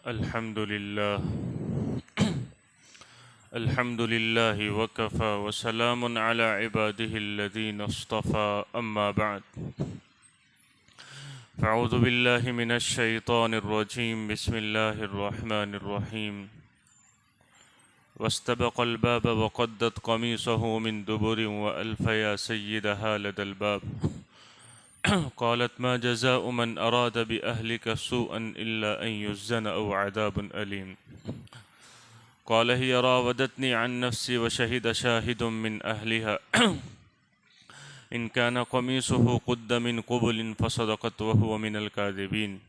الحمد لله الحمد لله وكفى وسلام على عباده الذين اصطفى أما بعد فأعوذ بالله من الشيطان الرجيم بسم الله الرحمن الرحيم واستبق الباب وقدت قميصه من دبر وألف يا سيدها لدى الباب قالت ما جزاء من أراد بأهلك سوءا إلا أن يسجن أو عذاب أليم قال هي راودتني عن نفسي وشهد شاهد من أهلها إن كان قميصه قد من قبل فصدقت وهو من الكاذبين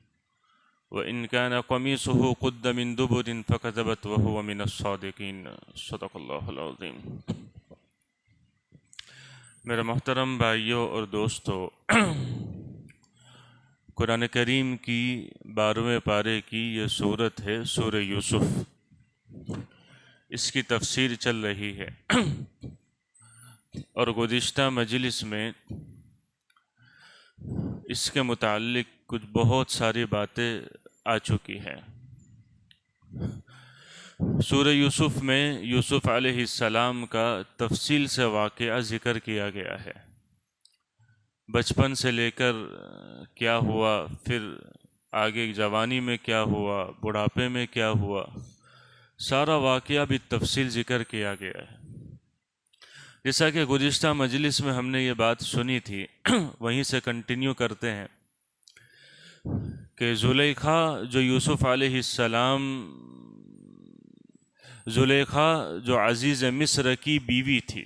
وإن كان قميصه قد من دبر فكذبت وهو من الصادقين صدق الله العظيم. میرے محترم بھائیوں اور دوستو، قرآن کریم کی 12ویں پارے کی یہ سورت ہے سورہ یوسف. اس کی تفسیر چل رہی ہے اور گزشتہ مجلس میں اس کے متعلق کچھ بہت ساری باتیں آ چکی ہیں. سورہ یوسف میں یوسف علیہ السلام کا تفصیل سے واقعہ ذکر کیا گیا ہے. بچپن سے لے کر کیا ہوا، پھر آگے جوانی میں کیا ہوا، بڑھاپے میں کیا ہوا، سارا واقعہ بھی تفصیل ذکر کیا گیا ہے. جیسا کہ گزشتہ مجلس میں ہم نے یہ بات سنی تھی، وہیں سے کنٹینیو کرتے ہیں کہ زلیخا جو یوسف علیہ السلام، زلیخا جو عزیز مصر کی بیوی تھی،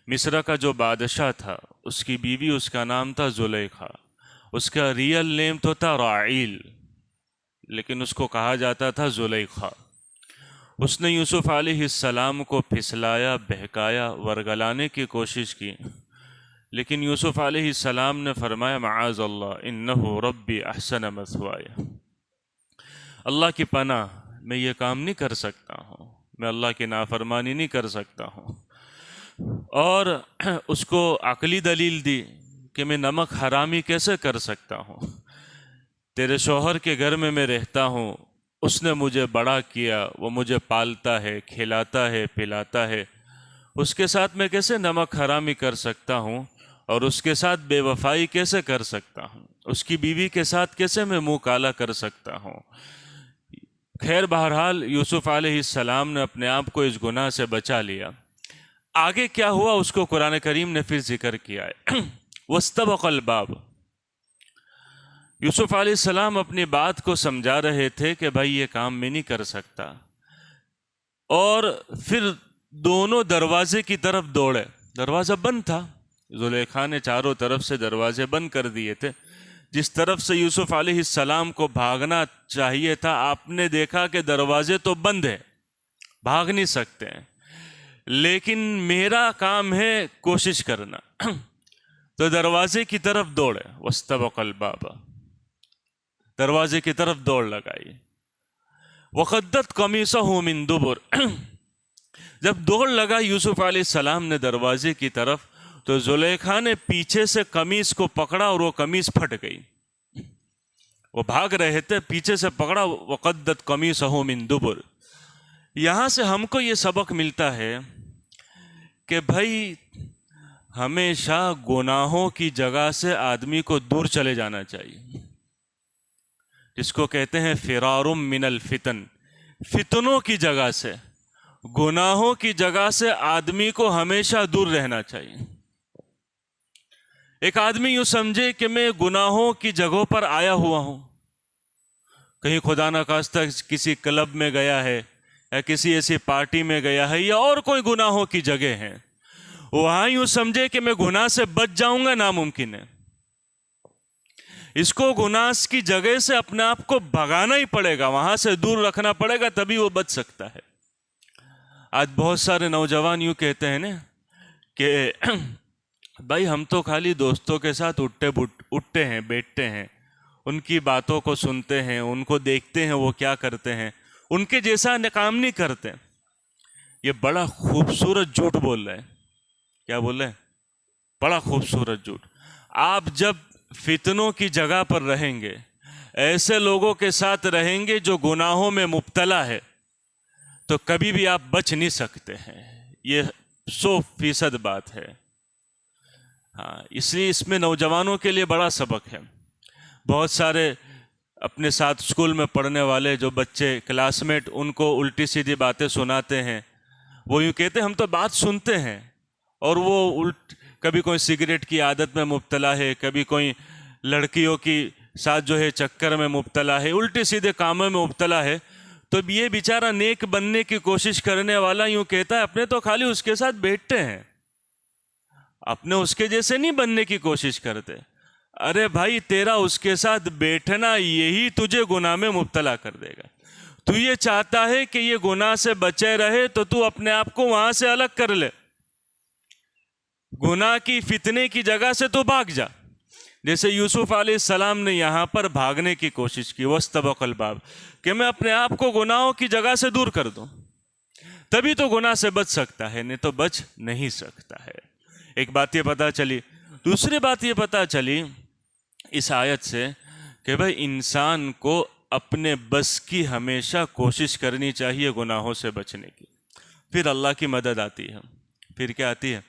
مصر کا جو بادشاہ تھا اس کی بیوی، اس کا نام تھا زلیخا. اس کا ریئل نیم تو تھا راعیل، لیکن اس کو کہا جاتا تھا زلیخا. اس نے یوسف علیہ السلام کو پھسلایا، بہکایا، ورگلانے کی کوشش کی، لیکن یوسف علیہ السلام نے فرمایا معاذ اللہ انہ ربی احسن مثوای، اللہ کی پناہ، میں یہ کام نہیں کر سکتا ہوں، میں اللہ کی نافرمانی نہیں کر سکتا ہوں. اور اس کو عقلی دلیل دی کہ میں نمک حرامی کیسے کر سکتا ہوں، تیرے شوہر کے گھر میں رہتا ہوں، اس نے مجھے بڑا کیا، وہ مجھے پالتا ہے، کھلاتا ہے، پلاتا ہے، اس کے ساتھ میں کیسے نمک حرامی کر سکتا ہوں، اور اس کے ساتھ بے وفائی کیسے کر سکتا ہوں، اس کی بیوی کے ساتھ کیسے میں منہ کالا کر سکتا ہوں. خیر بہرحال یوسف علیہ السلام نے اپنے آپ کو اس گناہ سے بچا لیا. آگے کیا ہوا اس کو قرآن کریم نے پھر ذکر کیا ہے. واستبق الباب، یوسف علیہ السلام اپنی بات کو سمجھا رہے تھے کہ بھائی یہ کام میں نہیں کر سکتا، اور پھر دونوں دروازے کی طرف دوڑے. دروازہ بند تھا، زلیخا نے چاروں طرف سے دروازے بند کر دیے تھے. جس طرف سے یوسف علیہ السلام کو بھاگنا چاہیے تھا، آپ نے دیکھا کہ دروازے تو بند ہیں، بھاگ نہیں سکتے ہیں، لیکن میرا کام ہے کوشش کرنا. تو دروازے کی طرف دوڑے. واستبق الباب، دروازے کی طرف دوڑ لگائی. وقدت قمیصہ من دبر، جب دوڑ لگا یوسف علیہ السلام نے دروازے کی طرف، تو زلیخا نے پیچھے سے قمیص کو پکڑا اور وہ قمیص پھٹ گئی. وہ بھاگ رہے تھے، پیچھے سے پکڑا. وقدت قمیصہ من دبر. یہاں سے ہم کو یہ سبق ملتا ہے کہ بھائی ہمیشہ گناہوں کی جگہ سے آدمی کو دور چلے جانا چاہیے، جس کو کہتے ہیں فرار من الفتن. فتنوں کی جگہ سے، گناہوں کی جگہ سے آدمی کو ہمیشہ دور رہنا چاہیے. ایک آدمی یوں سمجھے کہ میں گناہوں کی جگہوں پر آیا ہوا ہوں، کہیں خدا نخواستہ کسی کلب میں گیا ہے، یا کسی ایسی پارٹی میں گیا ہے، یا اور کوئی گناہوں کی جگہ ہے، وہاں یوں سمجھے کہ میں گناہ سے بچ جاؤں گا، ناممکن ہے. اس کو گناہ کی جگہ سے اپنے آپ کو بھگانا ہی پڑے گا، وہاں سے دور رکھنا پڑے گا، تبھی وہ بچ سکتا ہے. آج بہت سارے نوجوان یوں کہتے ہیں نا کہ بھائی ہم تو خالی دوستوں کے ساتھ اٹھتے ہیں، بیٹھتے ہیں، ان کی باتوں کو سنتے ہیں، ان کو دیکھتے ہیں وہ کیا کرتے ہیں، ان کے جیسا کام نہیں کرتے. یہ بڑا خوبصورت جھوٹ بول رہے ہیں. کیا بول رہے ہیں؟ بڑا خوبصورت جھوٹ. آپ جب فتنوں کی جگہ پر رہیں گے، ایسے لوگوں کے ساتھ رہیں گے جو گناہوں میں مبتلا ہے تو کبھی بھی آپ بچ نہیں سکتے ہیں. یہ 100% بات ہے. ہاں، اس لیے اس میں نوجوانوں کے لیے بڑا سبق ہے. بہت سارے اپنے ساتھ اسکول میں پڑھنے والے جو بچے کلاس میٹ ان کو الٹی سیدھی باتیں سناتے ہیں. وہ یوں کہتے ہیں ہم تو بات سنتے ہیں، اور وہ کبھی کوئی سگریٹ کی عادت میں مبتلا ہے، کبھی کوئی لڑکیوں کی ساتھ جو ہے چکر میں مبتلا ہے، الٹے سیدھے کاموں میں مبتلا ہے. تو یہ بیچارہ نیک بننے کی کوشش کرنے والا یوں کہتا ہے اپنے تو خالی اس کے ساتھ بیٹھتے ہیں، اپنے اس کے جیسے نہیں بننے کی کوشش کرتے. ارے بھائی، تیرا اس کے ساتھ بیٹھنا یہی تجھے گناہ میں مبتلا کر دے گا. تو یہ چاہتا ہے کہ یہ گناہ سے بچے رہے تو اپنے آپ کو وہاں سے الگ کر لے، گناہ کی فتنے کی جگہ سے تو بھاگ جا. جیسے یوسف علیہ السلام نے یہاں پر بھاگنے کی کوشش کی، وَاسْتَبَقَ الْبَابَ، کہ میں اپنے آپ کو گناہوں کی جگہ سے دور کر دوں، تبھی تو گناہ سے بچ سکتا ہے، نہیں تو بچ نہیں سکتا ہے. ایک بات یہ پتہ چلی. دوسری بات یہ پتہ چلی اس آیت سے کہ بھائی انسان کو اپنے بس کی ہمیشہ کوشش کرنی چاہیے گناہوں سے بچنے کی. پھر اللہ کی مدد آتی ہے. پھر کیا آتی ہے؟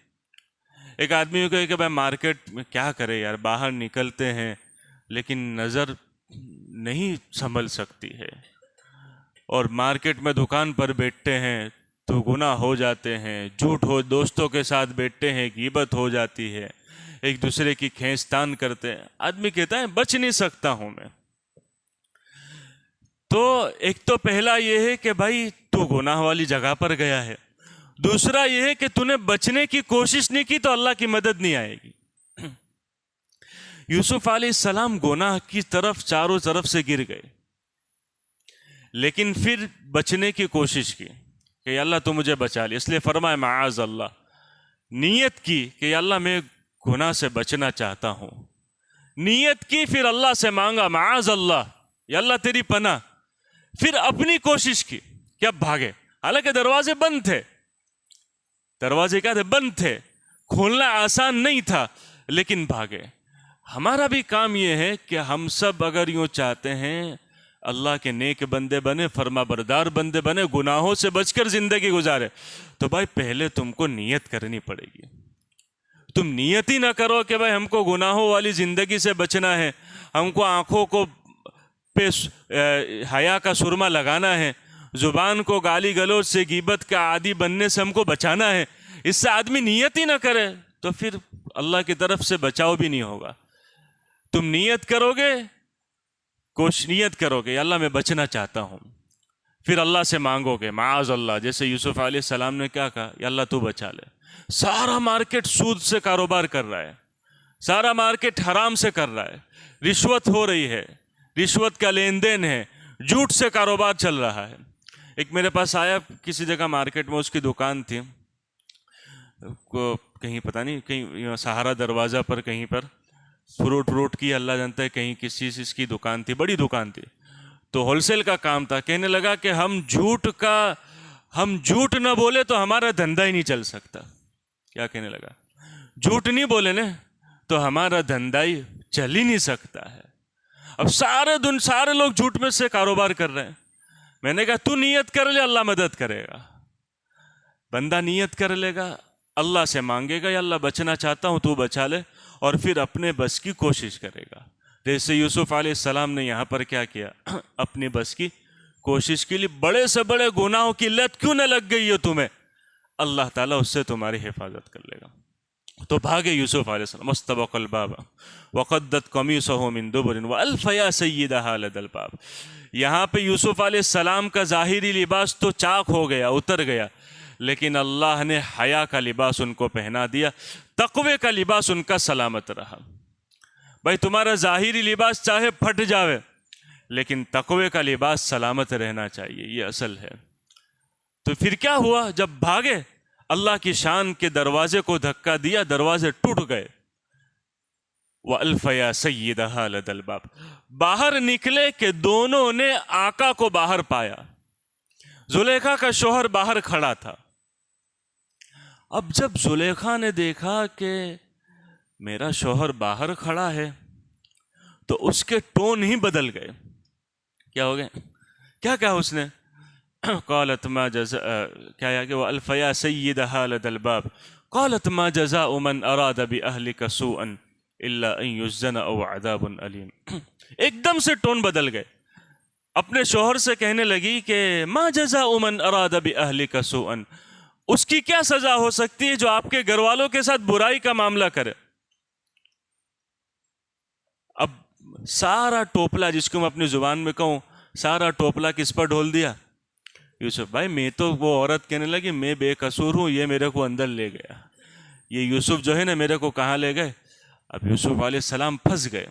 ایک آدمی کو کہے کہ بھائی مارکیٹ میں کیا کرے یار، باہر نکلتے ہیں لیکن نظر نہیں سنبھل سکتی ہے، اور مارکیٹ میں دکان پر بیٹھتے ہیں تو گناہ ہو جاتے ہیں، جھوٹ ہو، دوستوں کے ساتھ بیٹھتے ہیں غیبت ہو جاتی ہے، ایک دوسرے کی کھینچتان کرتے ہیں. آدمی کہتا ہے بچ نہیں سکتا ہوں میں. تو ایک تو پہلا یہ ہے کہ بھائی تو گناہ والی جگہ پر گیا ہے. دوسرا یہ ہے کہ تو نے بچنے کی کوشش نہیں کی تو اللہ کی مدد نہیں آئے گی. یوسف علیہ السلام گناہ کی طرف چاروں طرف سے گر گئے، لیکن پھر بچنے کی کوشش کی کہ اللہ تو مجھے بچا لے. اس لیے فرمائے معاذ اللہ، نیت کی کہ اللہ میں گناہ سے بچنا چاہتا ہوں، نیت کی، پھر اللہ سے مانگا معاذ اللہ یا اللہ تیری پناہ. پھر اپنی کوشش کی کہ اب بھاگے، حالانکہ دروازے بند تھے. دروازے کیا تھے؟ بند تھے، کھولنا آسان نہیں تھا، لیکن بھاگے. ہمارا بھی کام یہ ہے کہ ہم سب اگر یوں چاہتے ہیں اللہ کے نیک بندے بنے، فرما بردار بندے بنے، گناہوں سے بچ کر زندگی گزارے، تو بھائی پہلے تم کو نیت کرنی پڑے گی. تم نیت ہی نہ کرو کہ بھائی ہم کو گناہوں والی زندگی سے بچنا ہے، ہم کو آنکھوں کو پہ حیا کا سرما لگانا ہے، زبان کو گالی گلوچ سے غیبت کا عادی بننے سے ہم کو بچانا ہے. اس سے آدمی نیت ہی نہ کرے تو پھر اللہ کی طرف سے بچاؤ بھی نہیں ہوگا. تم نیت کرو گے، نیت کرو گے اللہ میں بچنا چاہتا ہوں، پھر اللہ سے مانگو گے معاذ اللہ. جیسے یوسف علیہ السلام نے کیا کہا، یا اللہ تو بچا لے. سارا مارکیٹ سود سے کاروبار کر رہا ہے، سارا مارکیٹ حرام سے کر رہا ہے، رشوت ہو رہی ہے، رشوت کا لین دین ہے، جھوٹ سے کاروبار چل رہا ہے. ایک میرے پاس آیا کسی جگہ مارکیٹ میں، اس کی دکان تھی کہیں پتہ نہیں، کہیں سہارا دروازہ پر کہیں پر فروٹ کی، اللہ جانتا ہے کہیں کس چیز کی دکان تھی، بڑی دکان تھی. تو ہول سیل کا کام تھا. کہنے لگا کہ ہم جھوٹ نہ بولے تو ہمارا دھندا ہی نہیں چل سکتا. کیا کہنے لگا؟ جھوٹ نہیں بولے نا تو ہمارا دھندا ہی چل ہی نہیں سکتا ہے. اب سارے لوگ جھوٹ میں سے کاروبار کر رہے ہیں. میں نے کہا تو نیت کر لے، اللہ مدد کرے گا. بندہ نیت کر لے گا، اللہ سے مانگے گا یا اللہ بچنا چاہتا ہوں تو بچا لے، اور پھر اپنے بس کی کوشش کرے گا. جیسے یوسف علیہ السلام نے یہاں پر کیا کیا، اپنی بس کی کوشش کے لیے. بڑے سے بڑے گناہوں کی لت کیوں نہ لگ گئی ہو تمہیں، اللہ تعالیٰ اس سے تمہاری حفاظت کر لے گا. تو بھاگے یوسف علیہ السلام. مستبق الباب وقدت قمیصہ من دبر والف یا سیدہا لدی الباب. یہاں پہ یوسف علیہ السلام کا ظاہری لباس تو چاک ہو گیا، اتر گیا، لیکن اللہ نے حیا کا لباس ان کو پہنا دیا، تقوی کا لباس ان کا سلامت رہا. بھائی تمہارا ظاہری لباس چاہے پھٹ جاوے لیکن تقوی کا لباس سلامت رہنا چاہیے، یہ اصل ہے. تو پھر کیا ہوا؟ جب بھاگے اللہ کی شان کے دروازے کو دھکا دیا، دروازے ٹوٹ گئے. وَأَلْفَ يَا سَيِّدَهَا لَدَى الْبَابِ. باہر نکلے کہ دونوں نے آقا کو باہر پایا. زلیخا کا شوہر باہر کھڑا تھا. اب جب زلیخا نے دیکھا کہ میرا شوہر باہر کھڑا ہے تو اس کے ٹون ہی بدل گئے. کیا ہو گئے؟ کیا کہا اس نے؟ قالت ما جزاء، کیا ہے کہ وہ الفیا سیدھا لدى الباب قالت ما جزاء من اراد باهلك سوءا الا ان يسجن او عذاب الیم. ایک دم سے ٹون بدل گئے. اپنے شوہر سے کہنے لگی کہ ما جزاء من اراد باهلك سوءا، اس کی کیا سزا ہو سکتی ہے جو آپ کے گھر والوں کے ساتھ برائی کا معاملہ کرے. اب سارا ٹوپلا، جس کو میں اپنی زبان میں کہوں، سارا ٹوپلا کس پر ڈھول دیا؟ یوسف بھائی. میں تو وہ عورت کہنے لگی میں بے قصور ہوں، یہ میرے کو اندر لے گیا. یہ یوسف جو ہے نا میرے کو کہاں لے گئے؟ اب یوسف علیہ السلام پھنس گئے.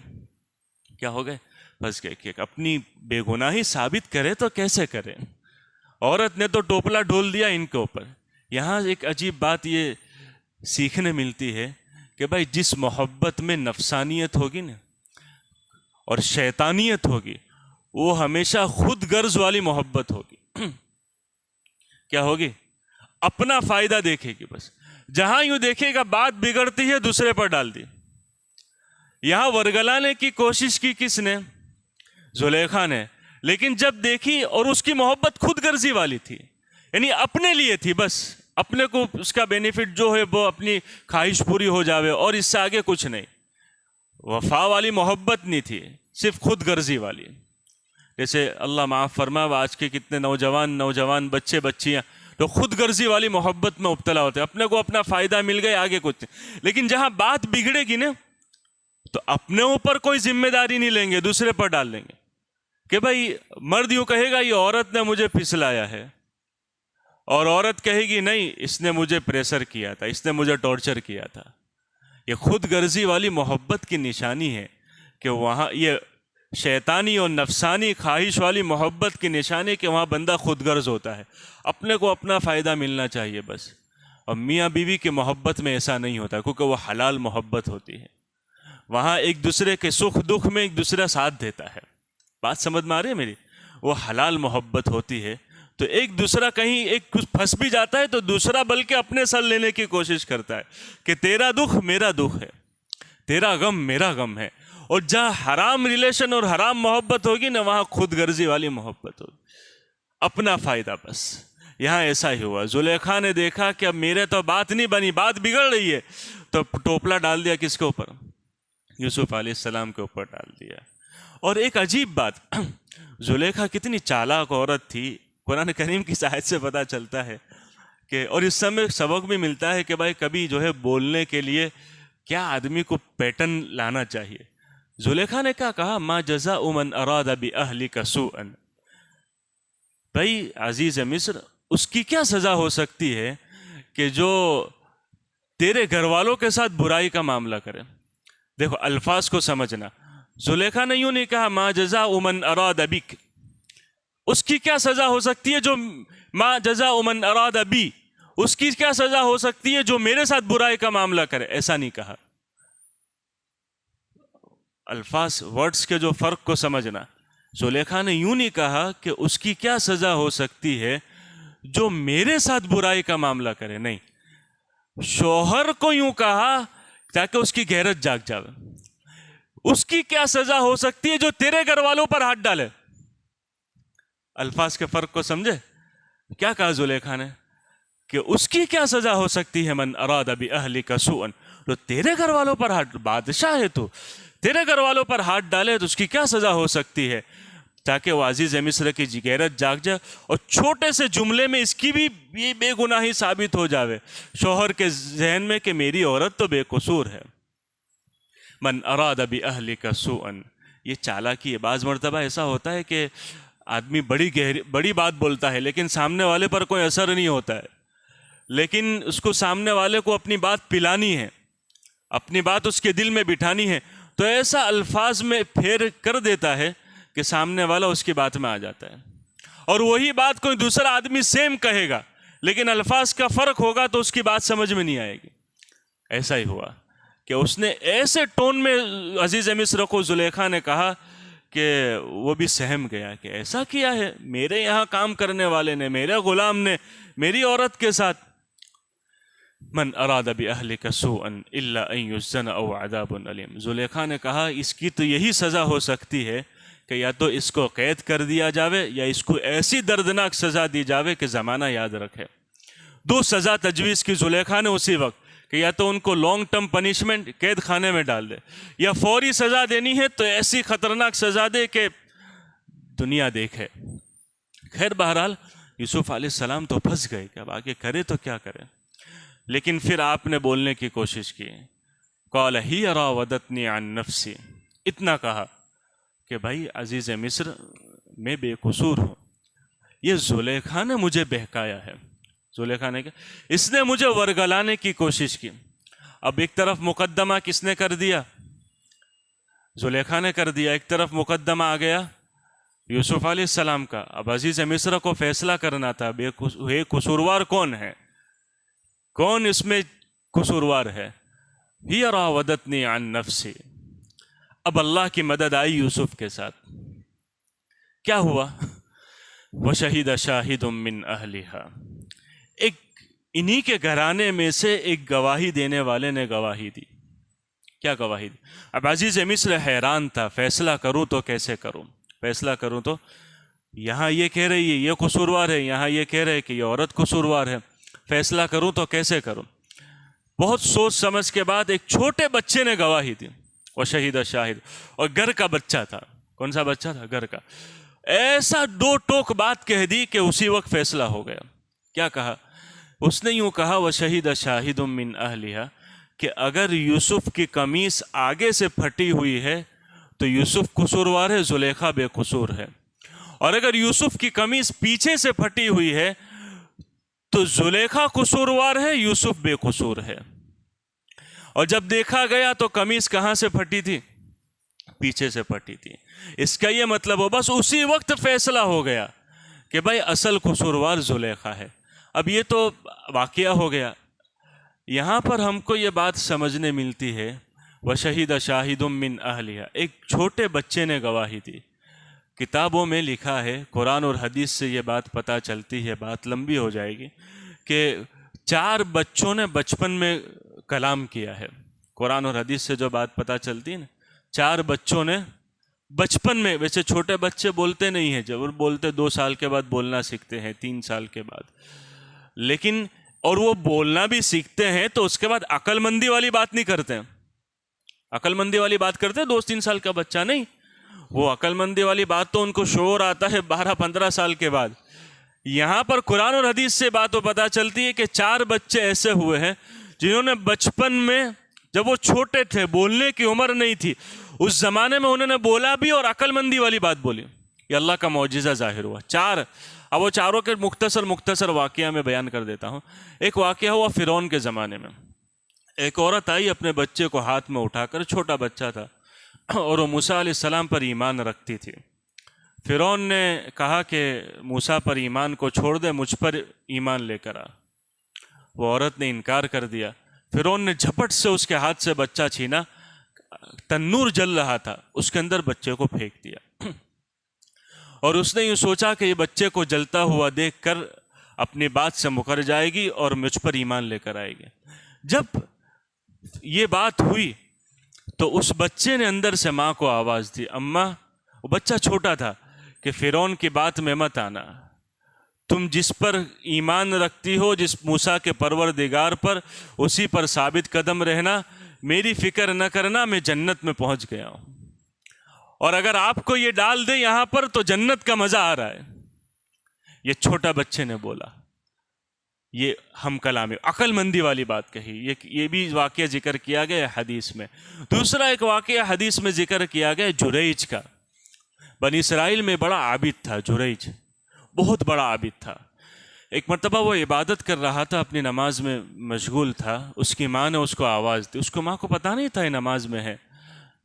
کیا ہو گئے؟ پھنس گئے کہ اپنی بے گناہی ثابت کرے تو کیسے کرے. عورت نے تو ٹوپلا ڈھول دیا ان کے اوپر. یہاں ایک عجیب بات یہ سیکھنے ملتی ہے کہ بھائی جس محبت میں نفسانیت ہوگی نا اور شیطانیت ہوگی، وہ ہمیشہ خود غرض والی محبت ہوگی. کیا ہوگی؟ اپنا فائدہ دیکھے گی. بس جہاں یوں دیکھے گا بات بگڑتی ہے دوسرے پر ڈال دی. یہاں ورگلانے کی کوشش کی کس نے؟ زلیخا نے. لیکن جب دیکھی، اور اس کی محبت خود غرضی والی تھی، یعنی اپنے لیے تھی، بس اپنے کو اس کا بینیفٹ جو ہے وہ اپنی خواہش پوری ہو جاوے، اور اس سے آگے کچھ نہیں. وفا والی محبت نہیں تھی، صرف خود غرضی والی. جیسے اللہ معاف فرما، آج کے کتنے نوجوان بچے بچیاں تو خود غرضی والی محبت میں مبتلا ہوتے ہیں. اپنے کو اپنا فائدہ مل گیا، آگے کچھ نہیں. لیکن جہاں بات بگڑے گی نا تو اپنے اوپر کوئی ذمہ داری نہیں لیں گے، دوسرے پر ڈال لیں گے. کہ بھائی مرد یوں کہے گا یہ عورت نے مجھے پھسلایا ہے، اور عورت کہے گی نہیں اس نے مجھے پریشر کیا تھا، اس نے مجھے ٹارچر کیا تھا. یہ خود غرضی والی محبت کی نشانی ہے کہ وہاں یہ شیطانی اور نفسانی خواہش والی محبت کی نشانی کہ وہاں بندہ خود غرض ہوتا ہے، اپنے کو اپنا فائدہ ملنا چاہیے بس. اور میاں بیوی کی محبت میں ایسا نہیں ہوتا، کیونکہ وہ حلال محبت ہوتی ہے. وہاں ایک دوسرے کے سکھ دکھ میں ایک دوسرا ساتھ دیتا ہے. بات سمجھ میں آ رہی ہے میری؟ وہ حلال محبت ہوتی ہے. تو ایک دوسرا کہیں ایک کچھ پھنس بھی جاتا ہے تو دوسرا بلکہ اپنے سر لینے کی کوشش کرتا ہے کہ تیرا دکھ میرا دکھ ہے، تیرا غم میرا غم ہے. اور جہاں حرام ریلیشن اور حرام محبت ہوگی نا وہاں خود غرضی والی محبت ہوگی، اپنا فائدہ بس. یہاں ایسا ہی ہوا. زلیخا نے دیکھا کہ اب میرے تو بات نہیں بنی، بات بگڑ رہی ہے، تو ٹوپلا ڈال دیا کس کے اوپر؟ یوسف علیہ السلام کے اوپر ڈال دیا. اور ایک عجیب بات، زلیخا کتنی چالاک عورت تھی، قرآن کریم کی آیت سے پتہ چلتا ہے کہ، اور اس سے سبق بھی ملتا ہے کہ بھائی کبھی جو ہے بولنے کے لیے کیا آدمی کو پیٹرن لانا چاہیے. زلیخا نے کیا کہا؟ ما جزاء من اراد باہلک سوءا. بھائی عزیز مصر، اس کی کیا سزا ہو سکتی ہے کہ جو تیرے گھر والوں کے ساتھ برائی کا معاملہ کرے. دیکھو الفاظ کو سمجھنا. زلیخا نے یوں نہیں کہا ما جزاء من اراد بک، اس کی کیا سزا ہو سکتی ہے جو ما جزاء من اراد بی، اس کی کیا سزا ہو سکتی ہے جو میرے ساتھ برائی کا معاملہ کرے. ایسا نہیں کہا. الفاظ ورڈز کے جو فرق کو سمجھنا. زلیخا نے یوں نہیں کہا کہ اس کی کیا سزا ہو سکتی ہے جو میرے ساتھ برائی کا معاملہ کرے، نہیں. شوہر کو یوں کہا تاکہ اس کی غیرت جاگ جاوے. اس کی کیا سزا ہو سکتی ہے جو تیرے گھر والوں پر ہاتھ ڈالے. الفاظ کے فرق کو سمجھے؟ کیا کہا زلیخا نے کہ اس کی کیا سزا ہو سکتی ہے؟ من اراد باہلک سوءا، تو تیرے گھر والوں پر ہاتھ، بادشاہ ہے تو تیرے گھر والوں پر ہاتھ ڈالے تو اس کی کیا سزا ہو سکتی ہے، تاکہ وہ عزیز مصر کی غیرت جاگ جائے اور چھوٹے سے جملے میں اس کی بھی یہ بے گناہی ثابت ہو جاوے شوہر کے ذہن میں کہ میری عورت تو بے قصور ہے. من اراد باہلک سوءا، یہ چالاکی ہے. بعض مرتبہ ایسا ہوتا ہے کہ آدمی بڑی بات بولتا ہے لیکن سامنے والے پر کوئی اثر نہیں ہوتا ہے، لیکن اس کو سامنے والے کو اپنی بات پلانی ہے، اپنی بات اس کے دل میں بٹھانی ہے، تو ایسا الفاظ میں پھیر کر دیتا ہے کہ سامنے والا اس کی بات میں آ جاتا ہے. اور وہی بات کوئی دوسرا آدمی سیم کہے گا لیکن الفاظ کا فرق ہوگا تو اس کی بات سمجھ میں نہیں آئے گی. ایسا ہی ہوا کہ اس نے ایسے ٹون میں عزیز مصر کو زلیخا نے کہا کہ وہ بھی سہم گیا کہ ایسا کیا ہے میرے یہاں کام کرنے والے نے، میرے غلام نے میری عورت کے ساتھ. من اراد باہلک سوءا الا ان یسجن او عذاب علیم. زلیخا نے کہا اس کی تو یہی سزا ہو سکتی ہے کہ یا تو اس کو قید کر دیا جاوے یا اس کو ایسی دردناک سزا دی جاوے کہ زمانہ یاد رکھے. دو سزا تجویز کی زلیخا نے اسی وقت کہ یا تو ان کو لانگ ٹرم پنشمنٹ قید خانے میں ڈال دے یا فوری سزا دینی ہے تو ایسی خطرناک سزا دے کہ دنیا دیکھے. خیر بہرحال یوسف علیہ السلام تو پھنس گئے کہ اب آگے کرے تو کیا کرے. لیکن پھر آپ نے بولنے کی کوشش کی. قال ہی راودتنی عن نفسی. اتنا کہا کہ بھائی عزیز مصر میں بے قصور ہوں, یہ زلیخا نے مجھے بہکایا ہے. زلیخا نے کہا اس نے مجھے ورگلانے کی کوشش کی. اب ایک طرف مقدمہ کس نے کر دیا؟ زلیخا نے کر دیا. ایک طرف مقدمہ آ گیا یوسف علیہ السلام کا. اب عزیز مصر کو فیصلہ کرنا تھا بے قصوروار کون ہے, کون اس میں قصوروار ہے. ہی راودتنی عن نفسی. اب اللہ کی مدد آئی یوسف کے ساتھ. کیا ہوا؟ وشہد شاہد من اہلہا. ایک انہی کے گھرانے میں سے ایک گواہی دینے والے نے گواہی دی. کیا گواہی دی؟ اب عزیز مصر حیران تھا, فیصلہ کروں تو کیسے کروں, فیصلہ کروں تو یہاں یہ کہہ رہی ہے یہ قصوروار ہے, یہاں یہ کہہ رہے کہ یہ عورت قصوروار ہے, فیصلہ کروں تو کیسے کروں. بہت سوچ سمجھ کے بعد ایک چھوٹے بچے نے گواہی دی. وہ شہید شاہد, اور گھر کا بچہ تھا. کون سا بچہ تھا؟ گھر کا. ایسا دو ٹوک بات کہہ دی کہ اسی وقت فیصلہ ہو گیا. کیا کہا اس نے؟ یوں کہا وشہد شاہد من اہلہا, کہ اگر یوسف کی قمیص آگے سے پھٹی ہوئی ہے تو یوسف قصوروار ہے, زلیخا بے قصور ہے. اور اگر یوسف کی قمیص پیچھے سے پھٹی ہوئی ہے تو زلیخا قصوروار ہے, یوسف بے قصور ہے. اور جب دیکھا گیا تو قمیص کہاں سے پھٹی تھی؟ پیچھے سے پھٹی تھی. اس کا یہ مطلب ہو بس اسی وقت فیصلہ ہو گیا کہ بھائی اصل قصوروار زلیخا ہے. اب یہ تو واقعہ ہو گیا. یہاں پر ہم کو یہ بات سمجھنے ملتی ہے وشہد شاہد من اہلہا, ایک چھوٹے بچے نے گواہی دی. کتابوں میں لکھا ہے, قرآن اور حدیث سے یہ بات پتہ چلتی ہے, بات لمبی ہو جائے گی, کہ 4 بچوں نے بچپن میں کلام کیا ہے. قرآن اور حدیث سے جو بات پتہ چلتی ہے نا, 4 بچوں نے بچپن میں, ویسے چھوٹے بچے بولتے نہیں ہیں, جب بولتے 2 سال کے بعد بولنا سیکھتے ہیں, 3 سال کے بعد, لیکن اور وہ بولنا بھی سیکھتے ہیں تو اس کے بعد عقل مندی والی بات نہیں کرتے ہیں. عقل مندی والی بات کرتے 2-3 سال کا بچہ نہیں, وہ عقل مندی والی بات تو ان کو شعور آتا ہے 12-15 سال کے بعد. یہاں پر قرآن اور حدیث سے بات تو پتہ چلتی ہے کہ 4 بچے ایسے ہوئے ہیں جنہوں نے بچپن میں, جب وہ چھوٹے تھے, بولنے کی عمر نہیں تھی, اس زمانے میں انہوں نے بولا بھی اور عقل مندی والی بات بولی. یہ اللہ کا معجزہ ظاہر ہوا. 4. اب وہ چاروں کے مختصر واقعہ میں بیان کر دیتا ہوں. ایک واقعہ ہوا فرعون کے زمانے میں. ایک عورت آئی اپنے بچے کو ہاتھ میں اٹھا کر, چھوٹا بچہ تھا, اور وہ موسیٰ علیہ السلام پر ایمان رکھتی تھی. فرعون نے کہا کہ موسیٰ پر ایمان کو چھوڑ دے, مجھ پر ایمان لے کر آ. وہ عورت نے انکار کر دیا. فرعون نے جھپٹ سے اس کے ہاتھ سے بچہ چھینا, تنور جل رہا تھا, اس کے اندر بچے کو پھینک دیا. اور اس نے یوں سوچا کہ یہ بچے کو جلتا ہوا دیکھ کر اپنی بات سے مکر جائے گی اور مجھ پر ایمان لے کر آئے گی. جب یہ بات ہوئی تو اس بچے نے اندر سے ماں کو آواز دی, اماں, وہ بچہ چھوٹا تھا, کہ فرعون کی بات میں مت آنا, تم جس پر ایمان رکھتی ہو, جس موسیٰ کے پروردگار پر, اسی پر ثابت قدم رہنا, میری فکر نہ کرنا, میں جنت میں پہنچ گیا ہوں, اور اگر آپ کو یہ ڈال دے یہاں پر تو جنت کا مزہ آ رہا ہے. یہ چھوٹا بچے نے بولا. یہ ہم کلامی عقل مندی والی بات کہی. یہ بھی واقعہ ذکر کیا گیا حدیث میں. دوسرا ایک واقعہ حدیث میں ذکر کیا گیا جریج کا. بنی اسرائیل میں بڑا عابد تھا جریج, بہت بڑا عابد تھا. ایک مرتبہ وہ عبادت کر رہا تھا, اپنی نماز میں مشغول تھا. اس کی ماں نے اس کو آواز دی. اس کو ماں کو پتہ نہیں تھا یہ نماز میں ہے.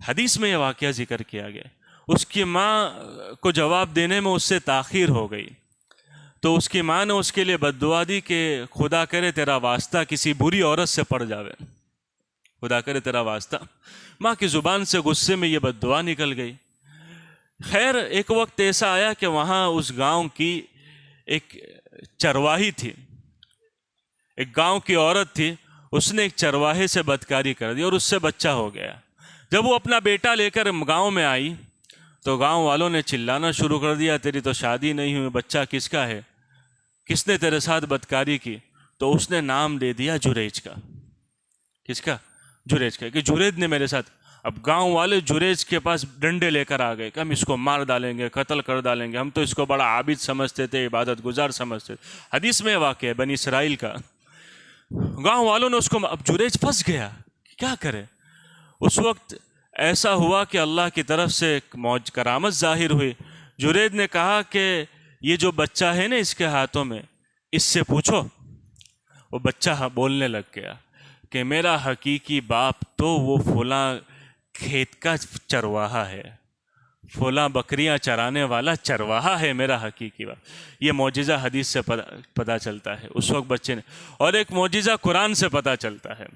حدیث میں یہ واقعہ ذکر کیا گیا. اس کی ماں کو جواب دینے میں اس سے تاخیر ہو گئی, تو اس کی ماں نے اس کے لیے بد دعا دی کہ خدا کرے تیرا واسطہ کسی بری عورت سے پڑ جاوے, خدا کرے تیرا واسطہ. ماں کی زبان سے غصے میں یہ بد دعا نکل گئی. خیر ایک وقت ایسا آیا کہ وہاں اس گاؤں کی ایک چرواہی تھی, ایک گاؤں کی عورت تھی, اس نے ایک چرواہے سے بدکاری کر دی اور اس سے بچہ ہو گیا۔ جب وہ اپنا بیٹا لے کر گاؤں میں آئی تو گاؤں والوں نے چلانا شروع کر دیا، تیری تو شادی نہیں ہوئی، بچہ کس کا ہے، کس نے تیرے ساتھ بدکاری کی؟ تو اس نے نام دے دیا جریج کا۔ کس کا؟ جریج کا، کہ جریج نے میرے ساتھ۔ اب گاؤں والے جریج کے پاس ڈنڈے لے کر آ گئے کہ ہم اس کو مار ڈالیں گے، قتل کر ڈالیں گے، ہم تو اس کو بڑا عابد سمجھتے تھے، عبادت گزار سمجھتے تھے۔ حدیث میں واقع ہے بنی اسرائیل کا۔ گاؤں والوں نے اس کو، اب جریج پھنس گیا، کیا کرے؟ اس وقت ایسا ہوا کہ اللہ کی طرف سے ایک کرامت ظاہر ہوئی۔ جریج نے کہا کہ یہ جو بچہ ہے نا اس کے ہاتھوں میں، اس سے پوچھو۔ وہ بچہ بولنے لگ گیا کہ میرا حقیقی باپ تو وہ فلاں کھیت کا چرواہا ہے، فلاں بکریاں چرانے والا چرواہا ہے میرا حقیقی باپ۔ یہ معجزہ حدیث سے پتہ چلتا ہے اس وقت بچے نے، اور ایک معجزہ قرآن سے پتہ چلتا ہے۔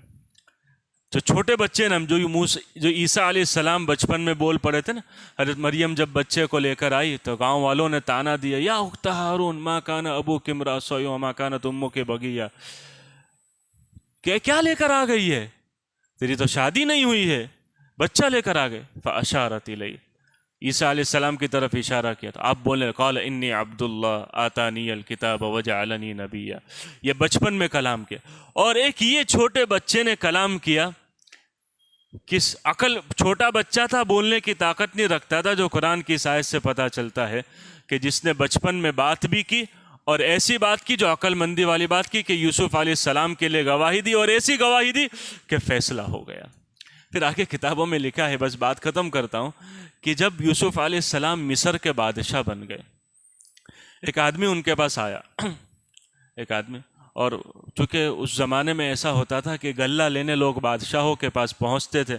جو چھوٹے بچے نا، جو عیسیٰ علیہ السلام بچپن میں بول پڑے تھے نا، حضرت مریم جب بچے کو لے کر آئی تو گاؤں والوں نے تانا دیا، یا اخت ہارون ما کان ابوک امرأ سوء وما کانت امک بغیہ، کہ کیا لے کر آ گئی ہے، تیری تو شادی نہیں ہوئی ہے، بچہ لے کر آ گئے۔ فاشارت الیہ، عیسیٰ علیہ السلام کی طرف اشارہ کیا، تو آپ بولے قال انی عبد اللہ آتانی الکتاب وجعلنی نبیا، یہ بچپن میں کلام کیا۔ اور ایک یہ چھوٹے بچے نے کلام کیا، کس عقل، چھوٹا بچہ تھا، بولنے کی طاقت نہیں رکھتا تھا، جو قرآن کی اس آیت سے پتہ چلتا ہے کہ جس نے بچپن میں بات بھی کی اور ایسی بات کی جو عقل مندی والی بات کی کہ یوسف علیہ السلام کے لیے گواہی دی، اور ایسی گواہی دی کہ فیصلہ ہو گیا۔ پھر آگے کتابوں میں لکھا ہے، بس بات ختم کرتا ہوں، کہ جب یوسف علیہ السلام مصر کے بادشاہ بن گئے، ایک آدمی ان کے پاس آیا، ایک آدمی، اور چونکہ اس زمانے میں ایسا ہوتا تھا کہ غلہ لینے لوگ بادشاہوں کے پاس پہنچتے تھے۔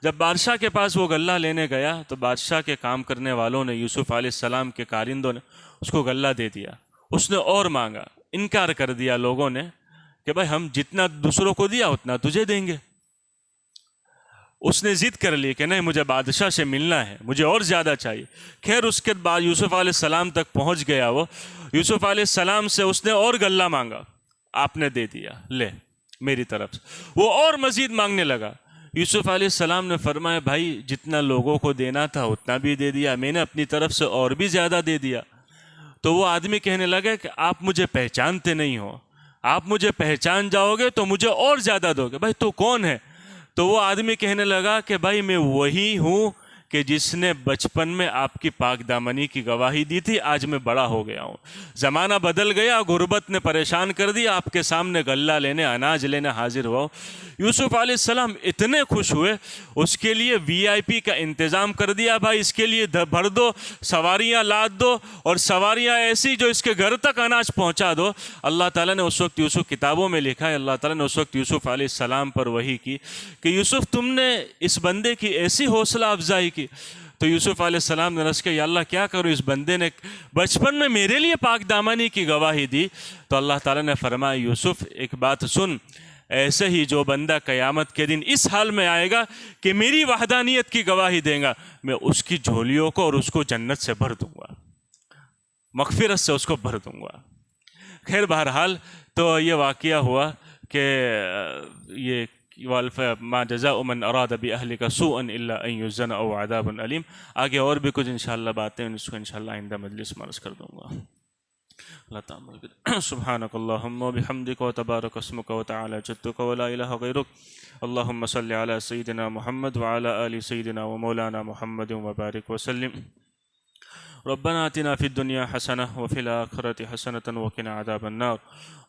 جب بادشاہ کے پاس وہ غلہ لینے گیا تو بادشاہ کے کام کرنے والوں نے، یوسف علیہ السلام کے کارندوں نے اس کو غلہ دے دیا۔ اس نے اور مانگا، انکار کر دیا لوگوں نے کہ بھائی ہم جتنا دوسروں کو دیا اتنا تجھے دیں گے۔ اس نے ضد کر لی کہ نہیں، مجھے بادشاہ سے ملنا ہے، مجھے اور زیادہ چاہیے۔ خیر اس کے بعد یوسف علیہ السلام تک پہنچ گیا وہ، یوسف علیہ السلام سے اس نے اور غلہ مانگا، آپ نے دے دیا، لے میری طرف سے۔ وہ اور مزید مانگنے لگا، یوسف علیہ السلام نے فرمایا بھائی جتنا لوگوں کو دینا تھا اتنا بھی دے دیا، میں نے اپنی طرف سے اور بھی زیادہ دے دیا۔ تو وہ آدمی کہنے لگا کہ آپ مجھے پہچانتے نہیں ہو، آپ مجھے پہچان جاؤ گے تو مجھے اور زیادہ دو گے۔ بھائی تو کون ہے؟ تو وہ آدمی کہنے لگا کہ بھائی میں وہی ہوں کہ جس نے بچپن میں آپ کی پاک دامنی کی گواہی دی تھی، آج میں بڑا ہو گیا ہوں، زمانہ بدل گیا، غربت نے پریشان کر دیا، آپ کے سامنے غلہ لینے، اناج لینے حاضر ہوا ہوں۔ یوسف علیہ السلام اتنے خوش ہوئے، اس کے لیے VIP کا انتظام کر دیا، بھائی اس کے لیے بھر دو، سواریاں لاد دو، اور سواریاں ایسی جو اس کے گھر تک اناج پہنچا دو۔ اللہ تعالیٰ نے اس وقت، یوسف کتابوں میں لکھا ہے، اللہ تعالیٰ نے اس وقت یوسف علیہ السلام پر وحی کی کہ یوسف تم نے اس بندے کی ایسی حوصلہ افزائی کی۔ تو یوسف علیہ السلام نے رس کے، یا اللہ کیا کروں، اس بندے نے بچپن میں میرے لیے پاک دامنی کی گواہی دی۔ تو اللہ تعالیٰ نے فرمایا یوسف ایک بات سن، ایسے ہی جو بندہ قیامت کے دن اس حال میں آئے گا کہ میری وحدانیت کی گواہی دے گا، میں اس کی جھولیوں کو اور اس کو جنت سے بھر دوں گا، مغفرت سے اس کو بھر دوں گا۔ خیر بہرحال تو یہ واقعہ ہوا کہ یہ ما جزاء من اراد باهلك سوءا الا ان يسجن او عذاب الیم۔ آگے اور بھی کچھ انشاءاللہ باتیں، اس کو انشاءاللہ آئندہ مجلس میں عرض کر دوں گا۔ اللہ تعالیٰ سبحانک اللہم وبحمدک وتبارک اسمک وتعالی جدک ولا الہ غیرک، اللہم صلی علی سیدنا محمد وعلی آل سیدنا ومولانا محمد وبارک وسلم۔ ربنا آتنا في الدنيا حسنة وفي الآخرة حسنة وقنا عذاب النار،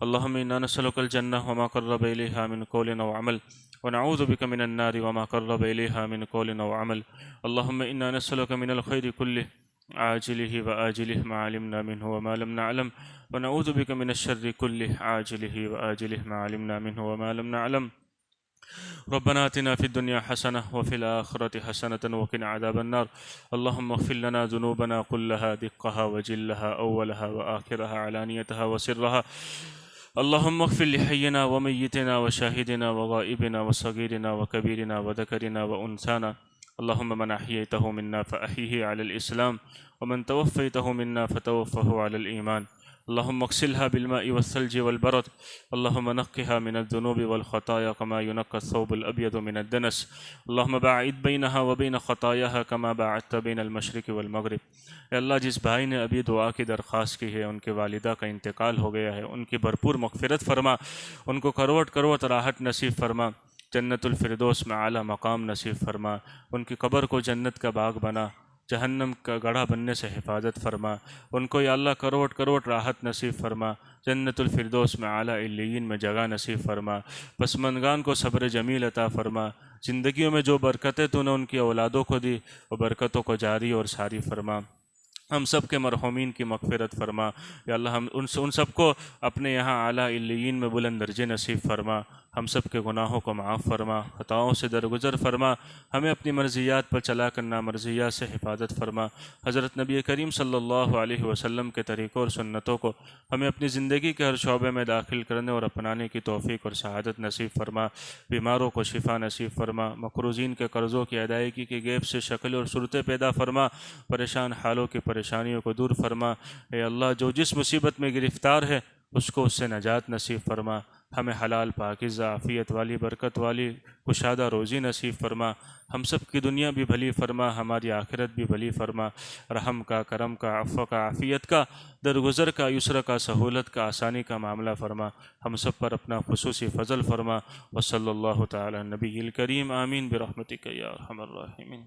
اللهم إنا نسألك الجنة وما قرب إليها من قول أو عمل، ونعوذ بك من النار وما قرب إليها من قول أو عمل، اللهم إنا نسألك من الخير كله عاجله وآجله ما علمنا منه وما لم نعلم، ونعوذ بك من الشر كله عاجله وآجله ما علمنا منه وما لم نعلم، ربنا آتنا في الدنيا حسنة وفي الآخرة حسنة وقنا عذاب النار، اللهم اغفر لنا ذنوبنا كلها دقها وجلها أولها وآخرها علانيتها وسرها، اللهم اغفر لحينا وميتنا وشاهدنا وغائبنا وصغيرنا وكبيرنا وذكرنا وأنثانا، اللهم من أحييته منا فأحيه على الإسلام، ومن توفيته منا فتوفه على الإيمان، اللهم اغسلها بالماء والثلج والبرد اللهم نقها من الذنوب والخطايا كما ينقى الثوب الأبيض من الدنس اللهم باعد بينها وبين خطاياها كما باعدت بين المشرق والمغرب۔ اے اللہ، جس بھائی نے ابھی دعا کی درخواست کی ہے، ان کے والدہ کا انتقال ہو گیا ہے، ان کی بھرپور مغفرت فرما، ان کو کروٹ کروٹ راحت نصیب فرما، جنت الفردوس میں اعلیٰ مقام نصیب فرما، ان کی قبر کو جنت کا باغ بنا، جہنم کا گڑھا بننے سے حفاظت فرما، ان کو یا اللہ کروٹ کروٹ راحت نصیب فرما، جنت الفردوس میں اعلیٰ علیین میں جگہ نصیب فرما، پسماندگان کو صبر جمیل عطا فرما، زندگیوں میں جو برکتیں تو نے ان کی اولادوں کو دی، وہ برکتوں کو جاری اور ساری فرما، ہم سب کے مرحومین کی مغفرت فرما، یا اللہ ہم ان سب کو اپنے یہاں اعلیٰ علیین میں بلند درجے نصیب فرما، ہم سب کے گناہوں کو معاف فرما، خطاؤں سے درگزر فرما، ہمیں اپنی مرضیات پر چلا کر نامرضیات سے حفاظت فرما، حضرت نبی کریم صلی اللہ علیہ وسلم کے طریقوں اور سنتوں کو ہمیں اپنی زندگی کے ہر شعبے میں داخل کرنے اور اپنانے کی توفیق اور سعادت نصیب فرما، بیماروں کو شفا نصیب فرما، مقروضین کے قرضوں کی ادائیگی کے غیب سے شکل اور صورتیں پیدا فرما، پریشان حالوں کی پریشانیوں کو دور فرما، اے اللہ جو جس مصیبت میں گرفتار ہے اس کو اس سے نجات نصیب فرما، ہمیں حلال پاکیزہ عافیت والی برکت والی کشادہ روزی نصیب فرما، ہم سب کی دنیا بھی بھلی فرما، ہماری آخرت بھی بھلی فرما، رحم کا، کرم کا، عفو کا، عافیت کا، درگزر کا، یسر کا، سہولت کا، آسانی کا معاملہ فرما، ہم سب پر اپنا خصوصی فضل فرما، وصلی اللہ تعالی نبی الکریم، آمین برحمتک یا ارحم الراحمین۔